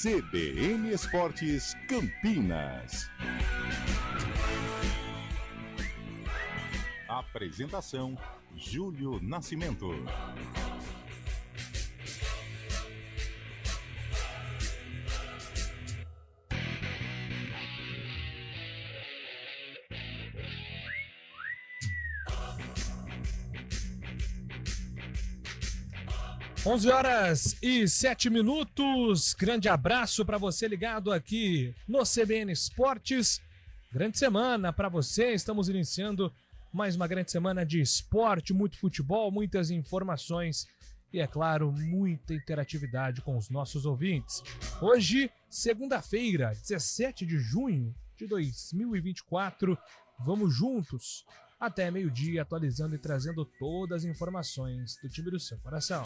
CBN Esportes Campinas. Apresentação: Júlio Nascimento. Onze horas e 7 minutos. Grande abraço para você ligado aqui no CBN Esportes. Grande semana para você. Estamos iniciando mais uma grande semana de esporte, muito futebol, muitas informações e, é claro, muita interatividade com os nossos ouvintes. Hoje, segunda-feira, 17 de junho de 2024, vamos juntos até meio-dia, atualizando e trazendo todas as informações do time do seu coração.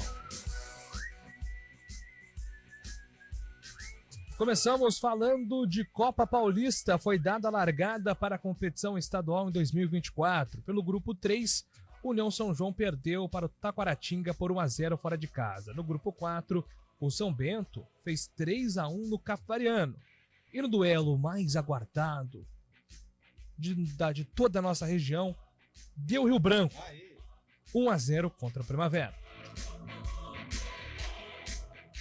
Começamos falando de Copa Paulista. Foi dada a largada para a competição estadual em 2024. Pelo grupo 3, União São João perdeu para o Taquaratinga por 1-0 fora de casa. No grupo 4, o São Bento fez 3-1 no Capivariano. E no duelo mais aguardado de toda a nossa região, deu Rio Branco, 1-0 contra o Primavera.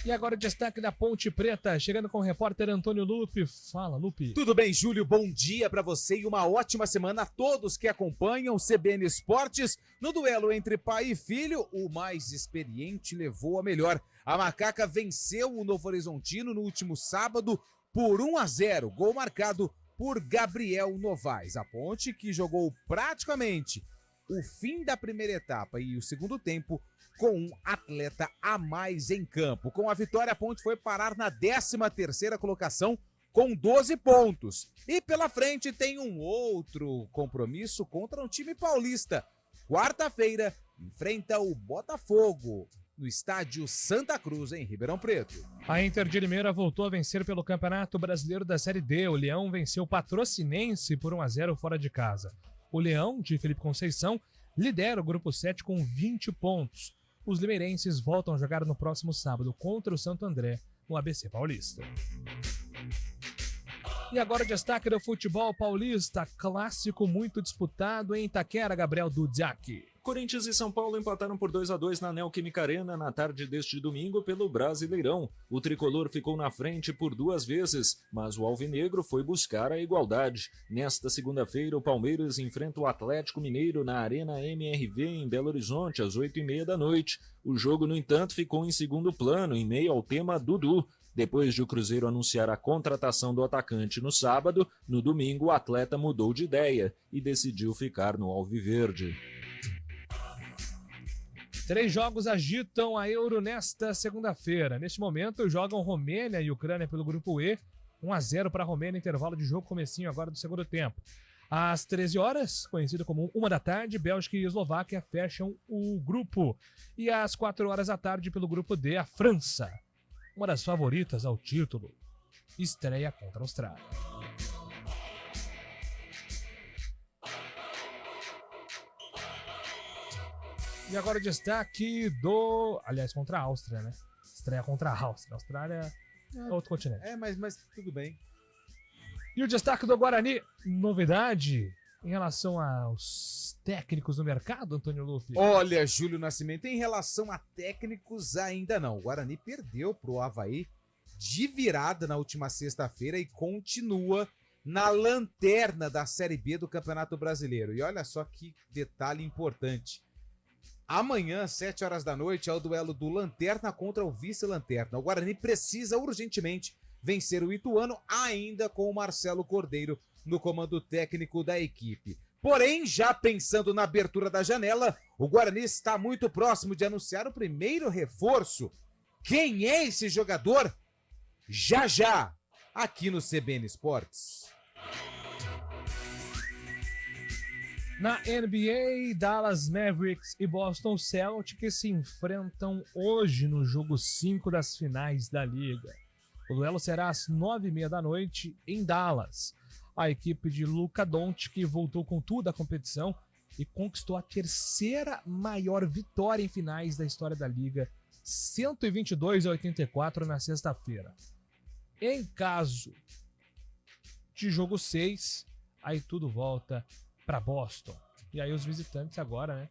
E agora o destaque da Ponte Preta, chegando com o repórter Antônio Lupe. Fala, Lupe. Tudo bem, Júlio? Bom dia para você e uma ótima semana a todos que acompanham o CBN Esportes. No duelo entre pai e filho, o mais experiente levou a melhor. A Macaca venceu o Novo Horizontino no último sábado por 1-0, gol marcado por Gabriel Novaes. A Ponte, que jogou praticamente o fim da primeira etapa e o segundo tempo com um atleta a mais em campo. Com a vitória, a Ponte foi parar na 13ª colocação com 12 pontos. E pela frente tem um outro compromisso contra um time paulista. Quarta-feira, enfrenta o Botafogo no estádio Santa Cruz, em Ribeirão Preto. A Inter de Limeira voltou a vencer pelo Campeonato Brasileiro da Série D. O Leão venceu o Patrocinense por 1-0 fora de casa. O Leão, de Felipe Conceição, lidera o grupo 7 com 20 pontos. Os limeirenses voltam a jogar no próximo sábado contra o Santo André, no ABC Paulista. E agora o destaque do futebol paulista, clássico muito disputado em Itaquera, Gabriel Dudziak. Corinthians e São Paulo empataram por 2-2 na Neoquímica Arena na tarde deste domingo pelo Brasileirão. O tricolor ficou na frente por 2 vezes, mas o alvinegro foi buscar a igualdade. Nesta segunda-feira, o Palmeiras enfrenta o Atlético Mineiro na Arena MRV em Belo Horizonte, às 20h30 da noite. O jogo, no entanto, ficou em segundo plano, em meio ao tema Dudu. Depois de o Cruzeiro anunciar a contratação do atacante no sábado, no domingo o atleta mudou de ideia e decidiu ficar no alviverde. 3 jogos agitam a Euro nesta segunda-feira. Neste momento jogam Romênia e Ucrânia pelo grupo E. 1-0 para a Romênia, intervalo de jogo, comecinho agora do segundo tempo. Às 13 horas, conhecido como 1 da tarde, Bélgica e Eslováquia fecham o grupo. E às 4 horas da tarde, pelo grupo D, a França, uma das favoritas ao título, estreia contra a Austrália. E agora o destaque aliás, contra a Áustria, né? Estreia contra a Áustria. A Austrália é outro continente. Mas tudo bem. E o destaque do Guarani, novidade em relação aos técnicos no mercado, Antônio Lupe? Olha, Júlio Nascimento, em relação a técnicos ainda não. O Guarani perdeu pro Avaí de virada na última sexta-feira e continua na lanterna da Série B do Campeonato Brasileiro. E olha só que detalhe importante. Amanhã, às 7 horas da noite, é o duelo do Lanterna contra o Vice-Lanterna. O Guarani precisa urgentemente vencer o Ituano, ainda com o Marcelo Cordeiro no comando técnico da equipe. Porém, já pensando na abertura da janela, o Guarani está muito próximo de anunciar o primeiro reforço. Quem é esse jogador? Já, aqui no CBN Esportes. Na NBA, Dallas Mavericks e Boston Celtics se enfrentam hoje no jogo 5 das finais da Liga. O duelo será às 9h30 da noite em Dallas. A equipe de Luka Doncic voltou com tudo à competição e conquistou a terceira maior vitória em finais da história da Liga, 122-84 na sexta-feira. Em caso de jogo 6, aí tudo volta para Boston. E aí os visitantes agora, né?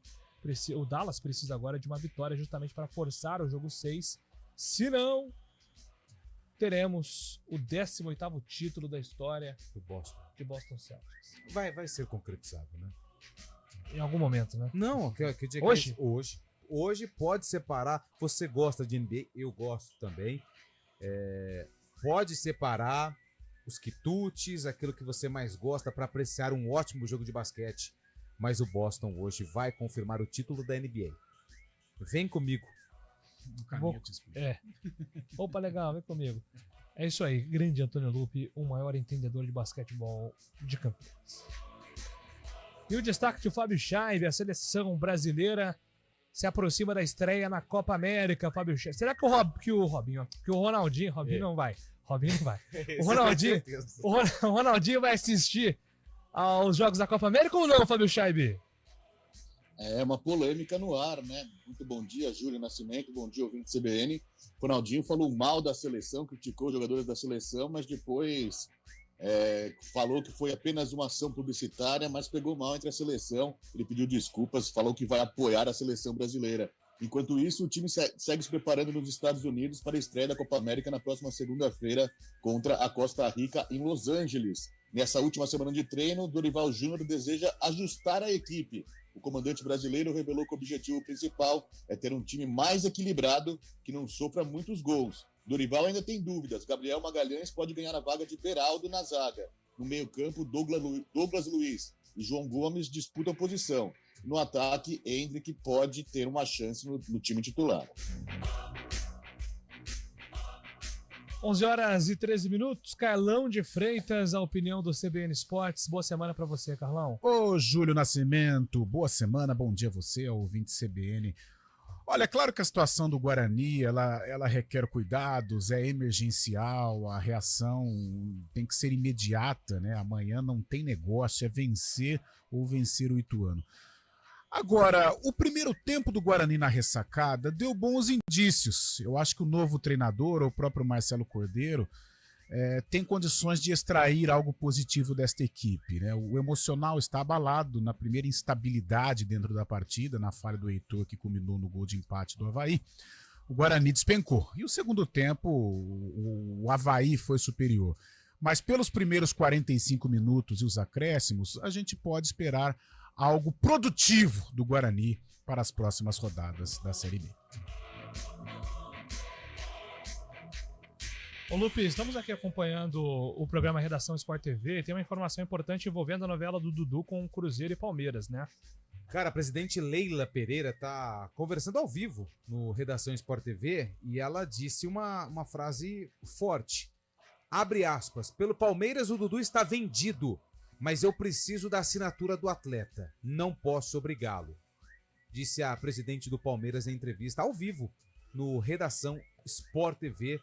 O Dallas precisa agora de uma vitória justamente para forçar o jogo 6. Se não, teremos o 18º título da história de Boston Celtics. Vai ser concretizado, né? Em algum momento, né? Não, que dia Hoje? Que é esse? Hoje pode separar. Você gosta de NBA, eu gosto também. Pode separar os quitutes, aquilo que você mais gosta para apreciar um ótimo jogo de basquete. Mas o Boston hoje vai confirmar o título da NBA. Vem comigo. No caminho eu te explico. Opa, legal, vem comigo. É isso aí, grande Antônio Lupi, o maior entendedor de basquetebol de Campinas. E o destaque de Fábio Scheibe, a seleção brasileira se aproxima da estreia na Copa América, Fábio Scheibe. Será que o Ronaldinho não vai. Robinho não vai. O Ronaldinho vai assistir aos Jogos da Copa América ou não, Fábio Scheibe? É uma polêmica no ar, né? Muito bom dia, Júlio Nascimento, bom dia, ouvinte CBN. Ronaldinho falou mal da seleção, criticou os jogadores da seleção, mas depois falou que foi apenas uma ação publicitária, mas pegou mal entre a seleção. Ele pediu desculpas, falou que vai apoiar a seleção brasileira. Enquanto isso, o time segue se preparando nos Estados Unidos para a estreia da Copa América na próxima segunda-feira contra a Costa Rica em Los Angeles. Nessa última semana de treino, Dorival Júnior deseja ajustar a equipe. O comandante brasileiro revelou que o objetivo principal é ter um time mais equilibrado que não sofra muitos gols. Dorival ainda tem dúvidas. Gabriel Magalhães pode ganhar a vaga de Beraldo na zaga. No meio-campo, Douglas Luiz e João Gomes disputam posição. No ataque, Hendrick pode ter uma chance no time titular. 11h13. Carlão de Freitas, a opinião do CBN Esportes. Boa semana para você, Carlão. Ô, Júlio Nascimento, boa semana, bom dia a você, ouvinte CBN. Olha, é claro que a situação do Guarani, ela requer cuidados, é emergencial, a reação tem que ser imediata, né? Amanhã não tem negócio, é vencer ou vencer o Ituano. Agora, o primeiro tempo do Guarani na ressacada deu bons indícios. Eu acho que o novo treinador, o próprio Marcelo Cordeiro, tem condições de extrair algo positivo desta equipe, né? O emocional está abalado na primeira instabilidade dentro da partida, na falha do Heitor, que culminou no gol de empate do Avaí. O Guarani despencou. E o segundo tempo, o Avaí foi superior. Mas pelos primeiros 45 minutos e os acréscimos, a gente pode esperar algo produtivo do Guarani para as próximas rodadas da Série B. Ô Lupe, estamos aqui acompanhando o programa Redação Sport TV. Tem uma informação importante envolvendo a novela do Dudu com Cruzeiro e Palmeiras, né? Cara, a presidente Leila Pereira tá conversando ao vivo no Redação Sport TV e ela disse uma frase forte. Abre aspas, pelo Palmeiras o Dudu está vendido, mas eu preciso da assinatura do atleta, não posso obrigá-lo. Disse a presidente do Palmeiras em entrevista ao vivo no Redação Sport TV.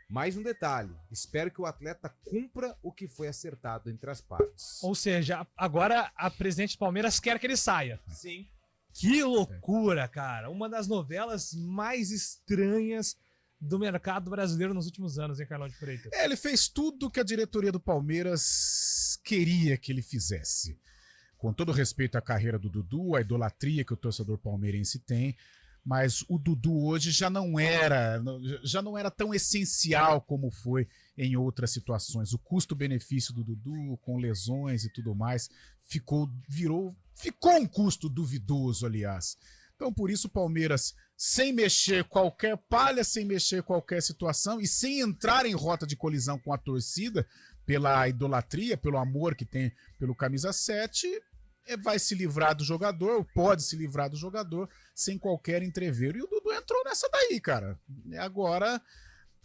Mais um detalhe, espero que o atleta cumpra o que foi acertado entre as partes. Ou seja, agora a presidente do Palmeiras quer que ele saia. Sim. Que loucura, cara. Uma das novelas mais estranhas do mercado brasileiro nos últimos anos, hein, Carlão de Freitas? Ele fez tudo que a diretoria do Palmeiras queria que ele fizesse. Com todo respeito à carreira do Dudu, a idolatria que o torcedor palmeirense tem, mas o Dudu hoje já não era tão essencial como foi em outras situações. O custo-benefício do Dudu, com lesões e tudo mais, ficou um custo duvidoso, aliás. Então, por isso, o Palmeiras, sem mexer qualquer palha, sem mexer qualquer situação e sem entrar em rota de colisão com a torcida, pela idolatria, pelo amor que tem pelo camisa 7, vai se livrar do jogador, pode se livrar do jogador sem qualquer entreveiro. E o Dudu entrou nessa daí, cara. Agora,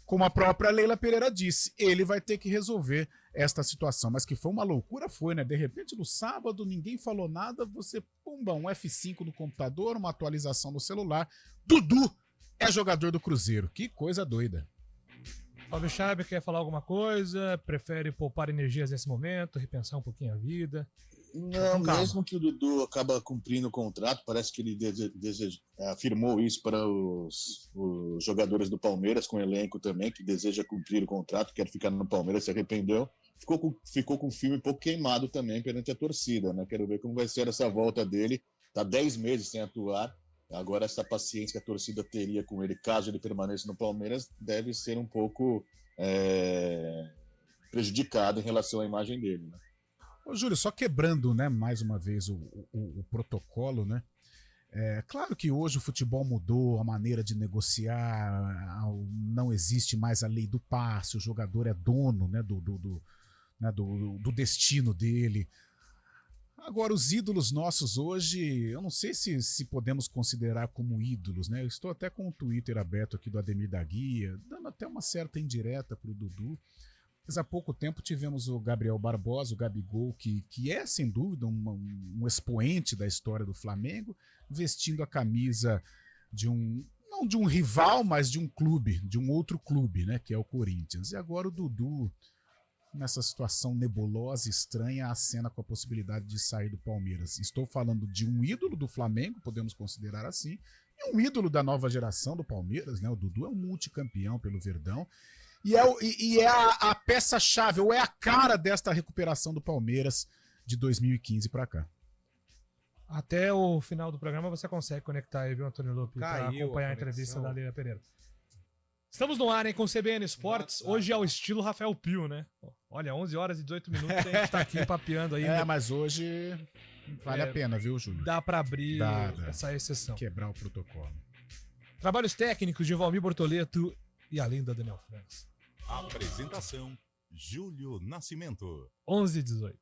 como a própria Leila Pereira disse, ele vai ter que resolver esta situação. Mas que foi uma loucura, foi, né? De repente, no sábado, ninguém falou nada, você, pumba, um F5 no computador, uma atualização no celular. Dudu é jogador do Cruzeiro. Que coisa doida. Fábio Scheibe quer falar alguma coisa? Prefere poupar energias nesse momento, repensar um pouquinho a vida? Não, calma. mesmo que o Dudu acaba cumprindo o contrato, parece que ele afirmou isso para os jogadores do Palmeiras, com o elenco também, que deseja cumprir o contrato, quer ficar no Palmeiras, se arrependeu. Ficou com o filme um pouco queimado também perante a torcida, né? Quero ver como vai ser essa volta dele. Está 10 meses sem atuar. Agora, essa paciência que a torcida teria com ele, caso ele permaneça no Palmeiras, deve ser um pouco prejudicada em relação à imagem dele, né? Ô, Júlio, só quebrando, né, mais uma vez o protocolo, né? Claro que hoje o futebol mudou, a maneira de negociar, não existe mais a lei do passe, o jogador é dono, né, do destino dele. Agora, os ídolos nossos hoje, eu não sei se podemos considerar como ídolos, né? Eu estou até com o Twitter aberto aqui do Ademir da Guia, dando até uma certa indireta para o Dudu. Mas há pouco tempo tivemos o Gabriel Barbosa, o Gabigol, que é, sem dúvida, um expoente da história do Flamengo, vestindo a camisa não de um rival, mas de um clube, de um outro clube, né, que é o Corinthians. E agora o Dudu, nessa situação nebulosa e estranha, acena com a possibilidade de sair do Palmeiras. Estou falando de um ídolo do Flamengo, podemos considerar assim, e um ídolo da nova geração do Palmeiras, né? O Dudu é um multicampeão pelo Verdão, e é a peça-chave, ou é a cara desta recuperação do Palmeiras de 2015 para cá. Até o final do programa você consegue conectar aí, viu, Antônio Lopes, para Caiu acompanhar a a entrevista conexão. da Leila Pereira. Estamos no ar, hein, com o CBN Esportes. Hoje é o estilo Rafael Pio, né? Olha, 11 horas e 18 minutos, a gente tá aqui papeando aí. Mas hoje vale a pena, viu, Júlio? Dá para abrir Dá. essa exceção. Quebrar o protocolo. Trabalhos técnicos de Valmir Bortoleto e além da Daniel França. Apresentação: Júlio Nascimento. 11 e 18.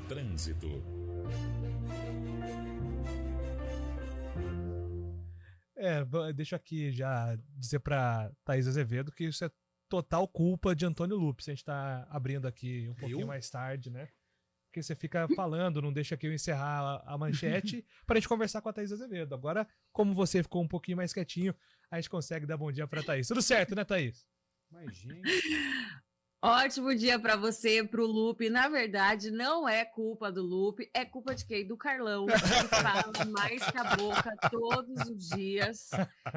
Trânsito. Deixa aqui já dizer pra Thaís Azevedo que isso é total culpa de Antônio Lupes. A gente tá abrindo aqui um pouquinho mais tarde, né? Porque você fica falando, não deixa que eu encerrar a manchete pra gente conversar com a Thaís Azevedo. Agora, como você ficou um pouquinho mais quietinho, a gente consegue dar bom dia pra Thaís. Tudo certo, né, Thaís? Mas, gente... Ótimo dia para você, pro Lupe. Na verdade, não é culpa do Lupe, é culpa de quem? Do Carlão, que fala mais que a boca todos os dias.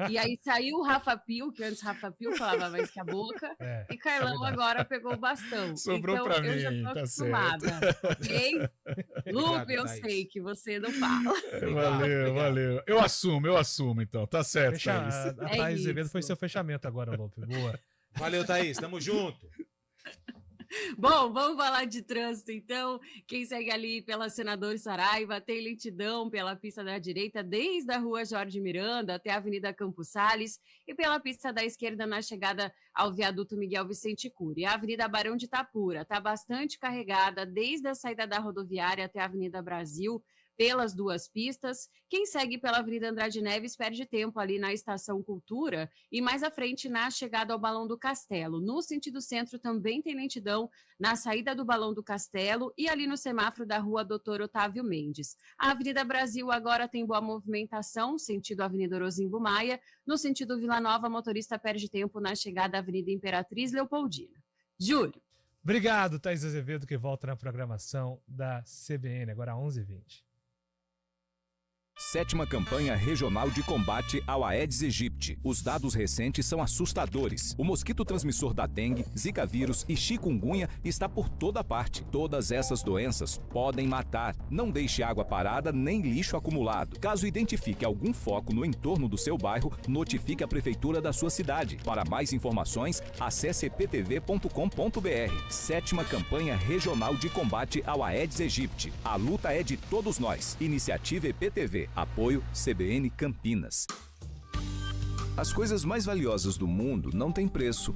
E aí saiu o Rafa Pio, que antes Rafa Pio falava mais que a boca, e Carlão agora pegou o bastão. Sobrou então, pra eu mim, já tô tá acostumada, ok? Lupe, eu Thaís. sei que você não fala. Valeu. Eu assumo, então. Tá certo, Thaís. A É Thaís Azevedo isso. foi seu fechamento agora, Lupe. Boa. Valeu, Thaís. Tamo junto. Bom, vamos falar de trânsito, então. Quem segue ali pela Senador Saraiva tem lentidão pela pista da direita, desde a rua Jorge Miranda até a Avenida Campos Sales, e pela pista da esquerda na chegada ao viaduto Miguel Vicente Cury. A Avenida Barão de Itapura está bastante carregada, desde a saída da rodoviária até a Avenida Brasil, pelas duas pistas. Quem segue pela Avenida Andrade Neves perde tempo ali na Estação Cultura e mais à frente na chegada ao Balão do Castelo. No sentido centro também tem lentidão na saída do Balão do Castelo e ali no semáforo da rua Doutor Otávio Mendes. A Avenida Brasil agora tem boa movimentação, sentido Avenida Orozimbo Maia. No sentido Vila Nova, motorista perde tempo na chegada à Avenida Imperatriz Leopoldina. Júlio. Obrigado, Thaís Azevedo, que volta na programação da CBN, agora 11h20. 7ª Campanha Regional de Combate ao Aedes aegypti. Os dados recentes são assustadores. O mosquito transmissor da dengue, zika vírus e chikungunya está por toda parte. Todas essas doenças podem matar. Não deixe água parada nem lixo acumulado. Caso identifique algum foco no entorno do seu bairro, notifique a prefeitura da sua cidade. Para mais informações, acesse eptv.com.br. 7ª Campanha Regional de Combate ao Aedes aegypti. A luta é de todos nós. Iniciativa EPTV. Apoio CBN Campinas. As coisas mais valiosas do mundo não têm preço.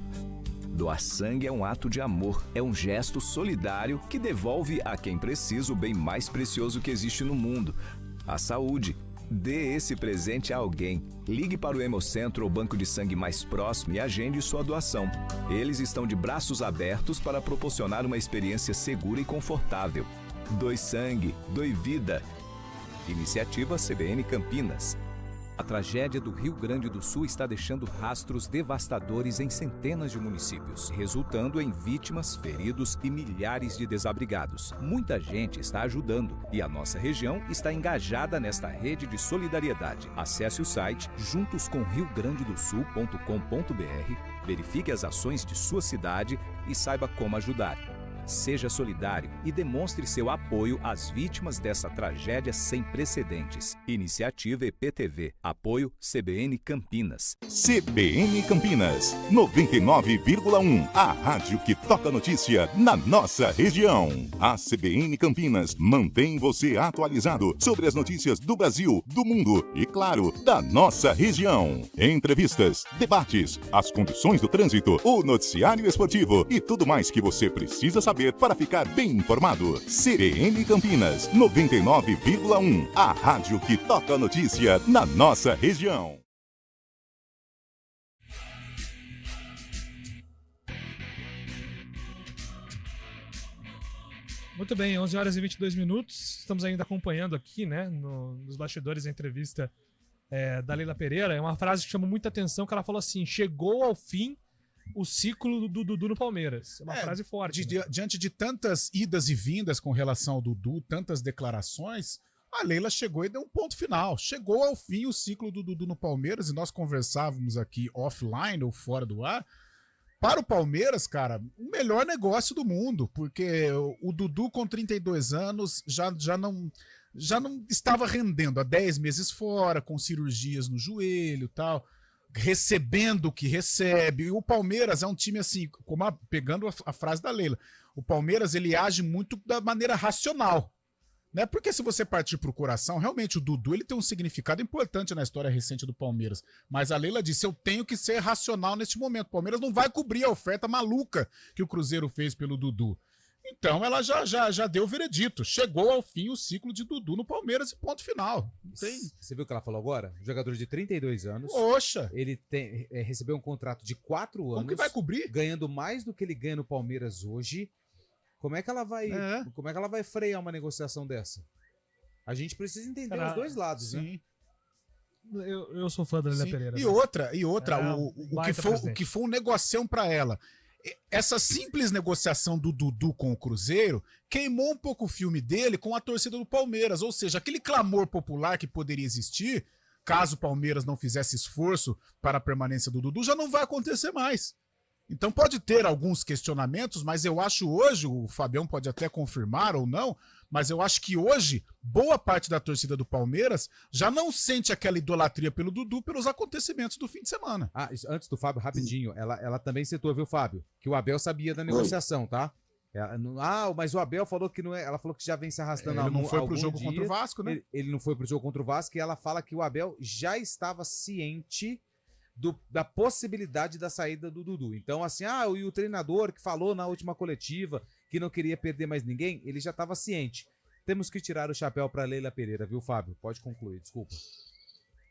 Doar sangue é um ato de amor, é um gesto solidário que devolve a quem precisa o bem mais precioso que existe no mundo, a saúde. Dê esse presente a alguém. Ligue para o Hemocentro ou banco de sangue mais próximo e agende sua doação. Eles estão de braços abertos para proporcionar uma experiência segura e confortável. Doe sangue, doe vida. Iniciativa CBN Campinas. A tragédia do Rio Grande do Sul está deixando rastros devastadores em centenas de municípios, resultando em vítimas, feridos e milhares de desabrigados. Muita gente está ajudando e a nossa região está engajada nesta rede de solidariedade. Acesse o site juntoscomriograndedosul.com.br, verifique as ações de sua cidade e saiba como ajudar. Seja solidário e demonstre seu apoio às vítimas dessa tragédia sem precedentes. Iniciativa EPTV. Apoio CBN Campinas. CBN Campinas, 99,1. A rádio que toca notícia na nossa região. A CBN Campinas mantém você atualizado sobre as notícias do Brasil, do mundo e, claro, da nossa região. Entrevistas, debates, as condições do trânsito, o noticiário esportivo e tudo mais que você precisa saber para ficar bem informado. CBN Campinas, 99,1. A rádio que toca a notícia na nossa região. Muito bem, 11 horas e 22 minutos. Estamos ainda acompanhando aqui, né, nos bastidores, a entrevista da Leila Pereira. É uma frase que chama muita atenção, que ela falou assim: chegou ao fim o ciclo do Dudu no Palmeiras. É uma frase forte. Diante de tantas idas e vindas com relação ao Dudu, tantas declarações, a Leila chegou e deu um ponto final. Chegou ao fim o ciclo do Dudu no Palmeiras, e nós conversávamos aqui offline ou fora do ar. Para o Palmeiras, cara, o melhor negócio do mundo, porque o Dudu com 32 anos já não estava rendendo há 10 meses fora, com cirurgias no joelho e tal, recebendo o que recebe. E o Palmeiras é um time assim, pegando a frase da Leila, o Palmeiras ele age muito da maneira racional, né? Porque se você partir pro coração, realmente o Dudu ele tem um significado importante na história recente do Palmeiras. Mas a Leila disse: eu tenho que ser racional neste momento. O Palmeiras não vai cobrir a oferta maluca que o Cruzeiro fez pelo Dudu. Então ela já deu o veredito. Chegou ao fim o ciclo de Dudu no Palmeiras e ponto final. Você viu o que ela falou agora? Jogador de 32 anos. Poxa! Ele recebeu um contrato de 4 anos. Como que vai cobrir? Ganhando mais do que ele ganha no Palmeiras hoje. Como é que ela vai frear uma negociação dessa? A gente precisa entender os dois lados, sim, né? Eu sou fã da Leila Pereira. E outra, o que foi um negocião pra ela. Essa simples negociação do Dudu com o Cruzeiro queimou um pouco o filme dele com a torcida do Palmeiras. Ou seja, aquele clamor popular que poderia existir, caso o Palmeiras não fizesse esforço para a permanência do Dudu, já não vai acontecer mais. Então pode ter alguns questionamentos, mas eu acho hoje, o Fabião pode até confirmar ou não, mas eu acho que hoje boa parte da torcida do Palmeiras já não sente aquela idolatria pelo Dudu pelos acontecimentos do fim de semana. Antes do Fábio, rapidinho, ela também citou, viu, Fábio, que o Abel sabia da negociação, tá? Mas o Abel falou que não é. Ela falou que já vem se arrastando. Ele não foi pro jogo contra o Vasco, né? Ele não foi pro jogo contra o Vasco, e ela fala que o Abel já estava ciente da possibilidade da saída do Dudu. Então, assim, e o treinador que falou na última coletiva que não queria perder mais ninguém, ele já estava ciente. Temos que tirar o chapéu para Leila Pereira, viu, Fábio? Pode concluir, desculpa.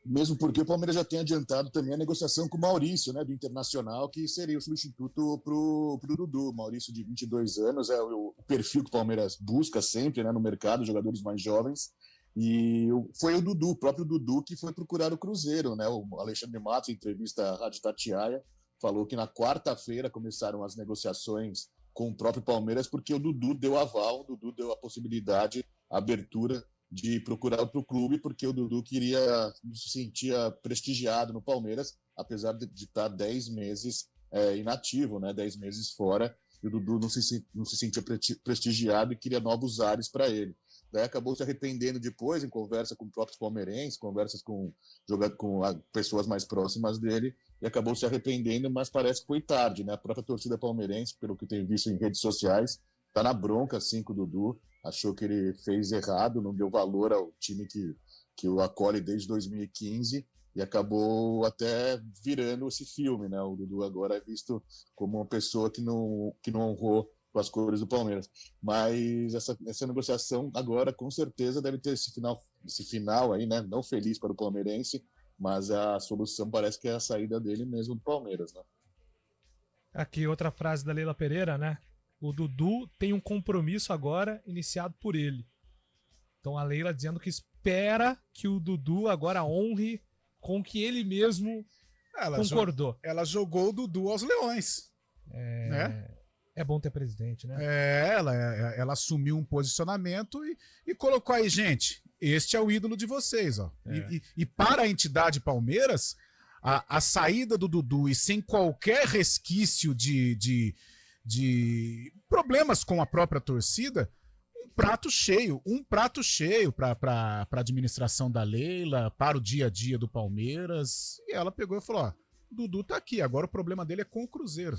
Mesmo porque o Palmeiras já tem adiantado também a negociação com o Maurício, né, do Internacional, que seria o substituto pro Dudu. Maurício, de 22 anos, é o perfil que o Palmeiras busca sempre, né, no mercado, jogadores mais jovens. E foi o próprio Dudu, que foi procurar o Cruzeiro, né? O Alexandre Matos, em entrevista à Rádio Tatiaia, falou que na quarta-feira começaram as negociações com o próprio Palmeiras, porque o Dudu deu aval, o Dudu deu a possibilidade, a abertura de procurar outro clube, porque o Dudu se sentia prestigiado no Palmeiras, apesar de estar 10 meses inativo, né? 10 meses fora, e o Dudu não se sentia prestigiado e queria novos ares para ele. Daí acabou se arrependendo depois, em conversa com próprios palmeirenses, conversas com pessoas mais próximas dele, e acabou se arrependendo, mas parece que foi tarde, né? A própria torcida palmeirense, pelo que tem visto em redes sociais, tá na bronca, assim, com o Dudu, achou que ele fez errado, não deu valor ao time que o acolhe desde 2015, e acabou até virando esse filme, né? O Dudu agora é visto como uma pessoa que não honrou com as cores do Palmeiras. Mas essa negociação agora, com certeza, deve ter esse final aí, né? Não feliz para o palmeirense, mas a solução parece que é a saída dele mesmo do Palmeiras, né? Aqui outra frase da Leila Pereira, né? O Dudu tem um compromisso agora iniciado por ele. Então a Leila dizendo que espera que o Dudu agora honre com que ele mesmo concordou. Ela jogou o Dudu aos leões. Né? É bom ter presidente, né? Ela assumiu um posicionamento e colocou aí, gente, este é o ídolo de vocês, ó. E para a entidade Palmeiras, a saída do Dudu e sem qualquer resquício de problemas com a própria torcida, um prato cheio para a administração da Leila, para o dia a dia do Palmeiras. E ela pegou e falou, ó, Dudu tá aqui, agora o problema dele é com o Cruzeiro.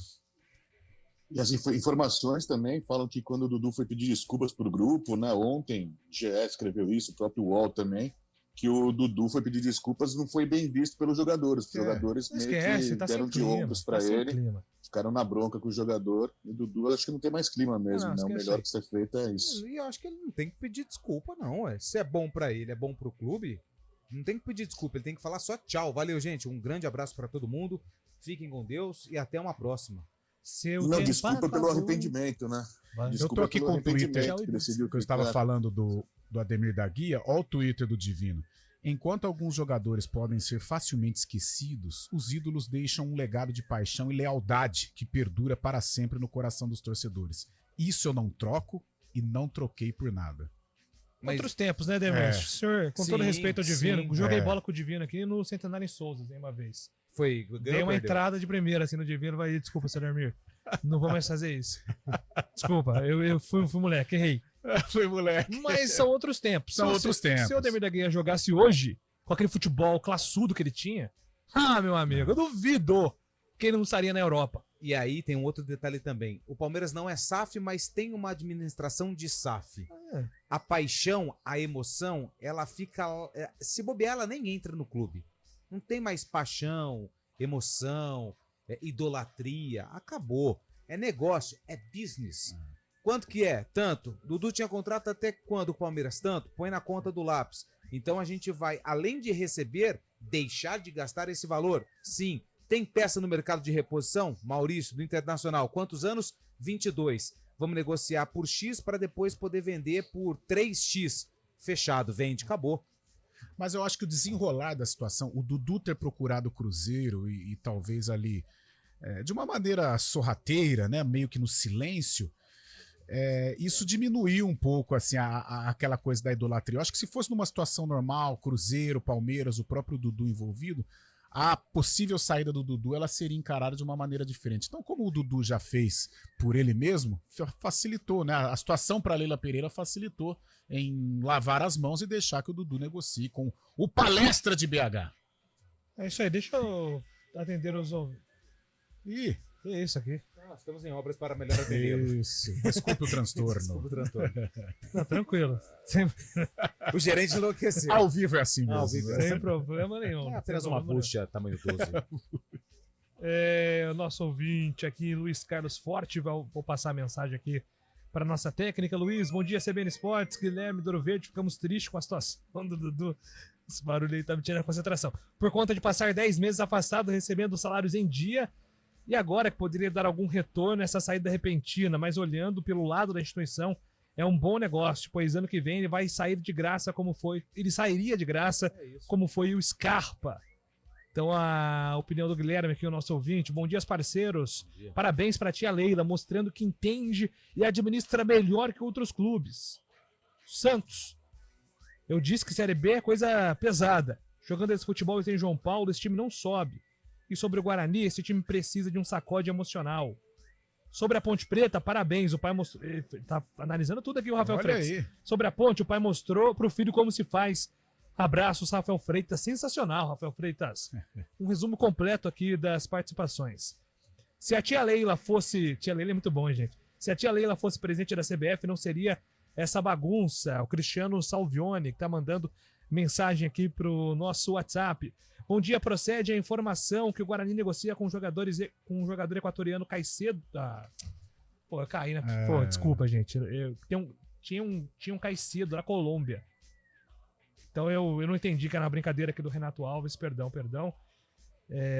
E as informações também falam que quando o Dudu foi pedir desculpas pro grupo, né? Ontem, o GE escreveu isso, o próprio UOL também, que o Dudu foi pedir desculpas, não foi bem visto pelos jogadores. Os jogadores meio que deram de ombros para ele, ficaram na bronca com o jogador. E o Dudu, acho que não tem mais clima mesmo, né? O melhor que ser feito é isso. E eu acho que ele não tem que pedir desculpa, não. Se é bom para ele, é bom pro clube, não tem que pedir desculpa, ele tem que falar só tchau. Valeu, gente. Um grande abraço para todo mundo. Fiquem com Deus e até uma próxima. Não, desculpa pelo arrependimento, né? Eu tô aqui com o Twitter, que eu estava falando do Ademir da Guia. Olha o Twitter do Divino. Enquanto alguns jogadores podem ser facilmente esquecidos, os ídolos deixam um legado de paixão e lealdade que perdura para sempre no coração dos torcedores. Isso eu não troco e não troquei por nada. Outros tempos, né, Demir? Senhor, com todo respeito ao Divino, joguei bola com o Divino aqui no Centenário em Souza, uma vez. Dei uma entrada de primeira assim no Divino, vai, desculpa, seu Ademir. Não vou mais fazer isso. Desculpa, eu fui moleque, errei. Foi moleque. Mas são outros tempos. Se o Ademir da Guia jogasse hoje, com aquele futebol classudo que ele tinha, meu amigo, eu duvido que ele não estaria na Europa. E aí tem um outro detalhe também. O Palmeiras não é SAF, mas tem uma administração de SAF. A paixão, a emoção, ela fica... Se bobear, ela nem entra no clube. Não tem mais paixão, emoção, idolatria. Acabou. É negócio, é business. Quanto que é? Tanto. Dudu tinha contrato até quando o Palmeiras? Tanto. Põe na conta do lápis. Então a gente vai, além de receber, deixar de gastar esse valor. Sim. Tem peça no mercado de reposição? Maurício, do Internacional. Quantos anos? 22. Vamos negociar por X para depois poder vender por 3X. Fechado. Vende. Acabou. Mas eu acho que o desenrolar da situação, o Dudu ter procurado o Cruzeiro e talvez ali, de uma maneira sorrateira, né, meio que no silêncio, isso diminuiu um pouco assim, aquela coisa da idolatria. Eu acho que se fosse numa situação normal, Cruzeiro, Palmeiras, o próprio Dudu envolvido, a possível saída do Dudu ela seria encarada de uma maneira diferente. Então, como o Dudu já fez por ele mesmo, facilitou, né? A situação para Leila Pereira facilitou em lavar as mãos e deixar que o Dudu negocie com o Palestra de BH. É isso aí, deixa eu atender os ouvintes. Ih, que é isso aqui? Estamos em obras para melhor atendê-lo. Isso, desculpe o transtorno. Desculpe o transtorno. Não, tranquilo. O gerente enlouqueceu. Ao vivo é assim mesmo. Ao vivo Sem problema nenhum. É apenas uma bucha tamanho 12. O nosso ouvinte aqui, Luiz Carlos Forte, vou passar a mensagem aqui para nossa técnica. Luiz, bom dia, CBN Esportes, Guilherme, Douro Verde, ficamos tristes com a situação do Dudu. Esse barulho aí tá me tirando a concentração. Por conta de passar 10 meses afastado, recebendo salários em dia, e agora que poderia dar algum retorno essa saída repentina, mas olhando pelo lado da instituição, é um bom negócio, pois ano que vem ele vai sair de graça como foi, ele sairia de graça como foi o Scarpa. Então a opinião do Guilherme aqui, o nosso ouvinte. Bom dia, parceiros. Parabéns para a tia Leila, mostrando que entende e administra melhor que outros clubes. Santos. Eu disse que Série B é coisa pesada. Jogando esse futebol em João Paulo, esse time não sobe. E sobre o Guarani, esse time precisa de um sacode emocional. Sobre a Ponte Preta, parabéns. O pai mostrou. Ele tá analisando tudo aqui, o Rafael Freitas. Sobre a Ponte, o pai mostrou pro filho como se faz. Abraços, Rafael Freitas. Sensacional, Rafael Freitas. Um resumo completo aqui das participações. Se a tia Leila fosse. Tia Leila é muito bom, gente. Se a tia Leila fosse presidente da CBF, não seria essa bagunça. O Cristiano Salvione, que tá mandando mensagem aqui pro nosso WhatsApp. Bom dia, procede a informação que o Guarani negocia com um jogador equatoriano Caicedo. Pô, eu caí, né? Pô, desculpa, gente. Tinha um Caicedo da Colômbia. Então eu não entendi que era uma brincadeira aqui do Renato Alves, perdão.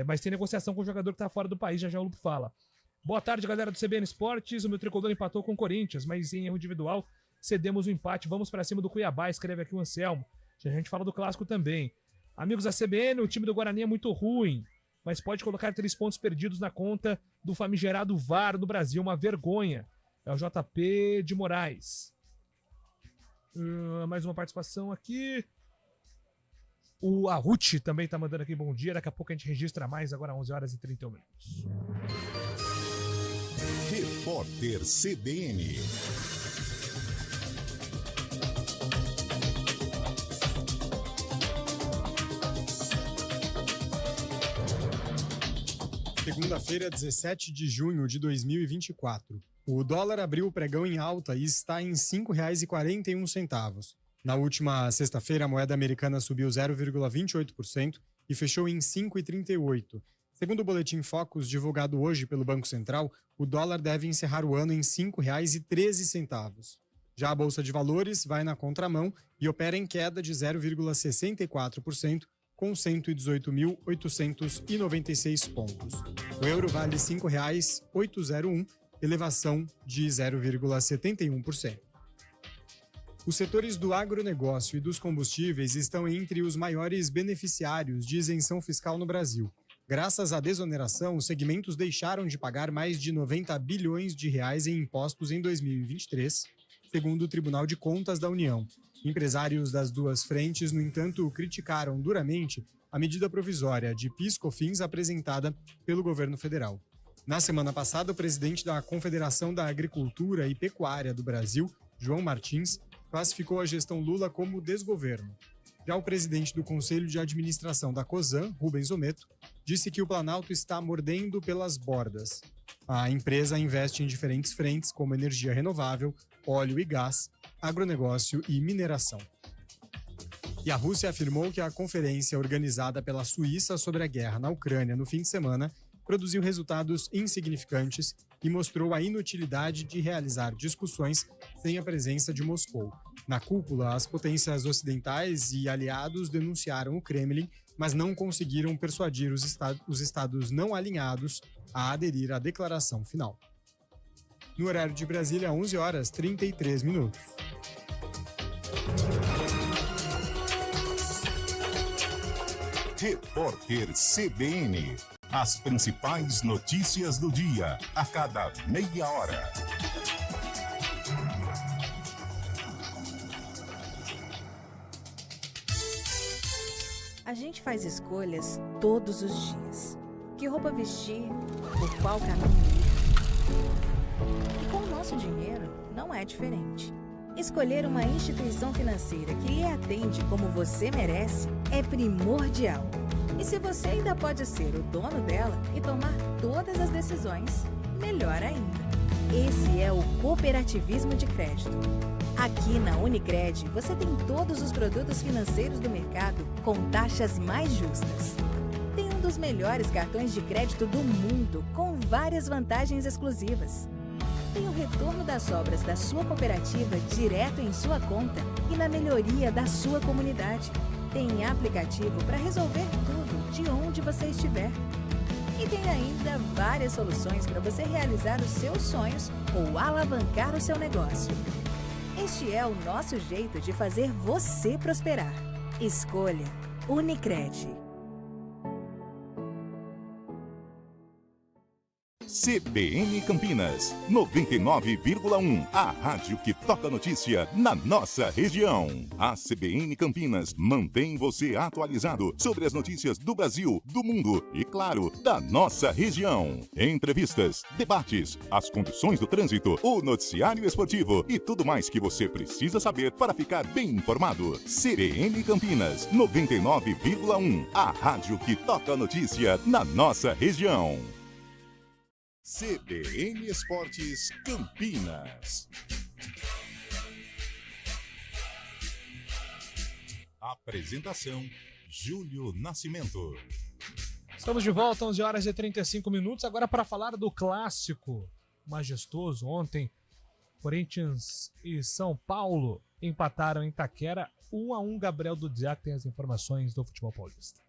Mas tem negociação com o jogador que tá fora do país, já o Lupo fala. Boa tarde, galera do CBN Esportes. O meu tricolor empatou com o Corinthians, mas em erro individual cedemos o empate. Vamos pra cima do Cuiabá, escreve aqui o Anselmo. A gente fala do clássico também. Amigos da CBN, o time do Guarani é muito ruim, mas pode colocar 3 pontos perdidos na conta do famigerado VAR no Brasil. Uma vergonha. É o JP de Moraes. Mais uma participação aqui. O Arruti também tá mandando aqui bom dia. Daqui a pouco a gente registra mais, agora 11 horas e 31 minutos. Repórter CBN. Segunda-feira, 17 de junho de 2024. O dólar abriu o pregão em alta e está em R$ 5,41. Na última sexta-feira, a moeda americana subiu 0,28% e fechou em 5,38. Segundo o boletim Focus, divulgado hoje pelo Banco Central, o dólar deve encerrar o ano em R$ 5,13. Já a Bolsa de Valores vai na contramão e opera em queda de 0,64%, com 118.896 pontos. O euro vale R$ 5,801, elevação de 0,71%. Os setores do agronegócio e dos combustíveis estão entre os maiores beneficiários de isenção fiscal no Brasil. Graças à desoneração, os segmentos deixaram de pagar mais de 90 bilhões de reais em impostos em 2023, segundo o Tribunal de Contas da União. Empresários das duas frentes, no entanto, criticaram duramente a medida provisória de PIS/COFINS apresentada pelo governo federal. Na semana passada, o presidente da Confederação da Agricultura e Pecuária do Brasil, João Martins, classificou a gestão Lula como desgoverno. Já o presidente do Conselho de Administração da Cosan, Rubens Ometo, disse que o Planalto está mordendo pelas bordas. A empresa investe em diferentes frentes, como energia renovável, óleo e gás, agronegócio e mineração. E a Rússia afirmou que a conferência organizada pela Suíça sobre a guerra na Ucrânia no fim de semana produziu resultados insignificantes e mostrou a inutilidade de realizar discussões sem a presença de Moscou. Na cúpula, as potências ocidentais e aliados denunciaram o Kremlin, mas não conseguiram persuadir os estados não alinhados a aderir à declaração final. No horário de Brasília, 11 horas 33 minutos. Repórter CBN. As principais notícias do dia, a cada meia hora. A gente faz escolhas todos os dias. Que roupa vestir, por qual caminho ir. E com o nosso dinheiro, não é diferente. Escolher uma instituição financeira que lhe atende como você merece é primordial. E se você ainda pode ser o dono dela e tomar todas as decisões, melhor ainda. Esse é o cooperativismo de crédito. Aqui na Unicred, você tem todos os produtos financeiros do mercado com taxas mais justas. Tem um dos melhores cartões de crédito do mundo, com várias vantagens exclusivas. Tem o retorno das sobras da sua cooperativa direto em sua conta e na melhoria da sua comunidade. Tem aplicativo para resolver tudo de onde você estiver. E tem ainda várias soluções para você realizar os seus sonhos ou alavancar o seu negócio. Este é o nosso jeito de fazer você prosperar. Escolha Unicred. CBN Campinas, 99,1. A rádio que toca notícia na nossa região. A CBN Campinas mantém você atualizado sobre as notícias do Brasil, do mundo e, claro, da nossa região. Entrevistas, debates, as condições do trânsito, o noticiário esportivo e tudo mais que você precisa saber para ficar bem informado. CBN Campinas, 99,1. A rádio que toca notícia na nossa região. CBN Esportes Campinas. Apresentação: Júlio Nascimento. Estamos de volta, 11 horas e 35 minutos, agora para falar do clássico majestoso. Ontem, Corinthians e São Paulo empataram em Itaquera 1-1. Gabriel Dudziak tem as informações do futebol paulista.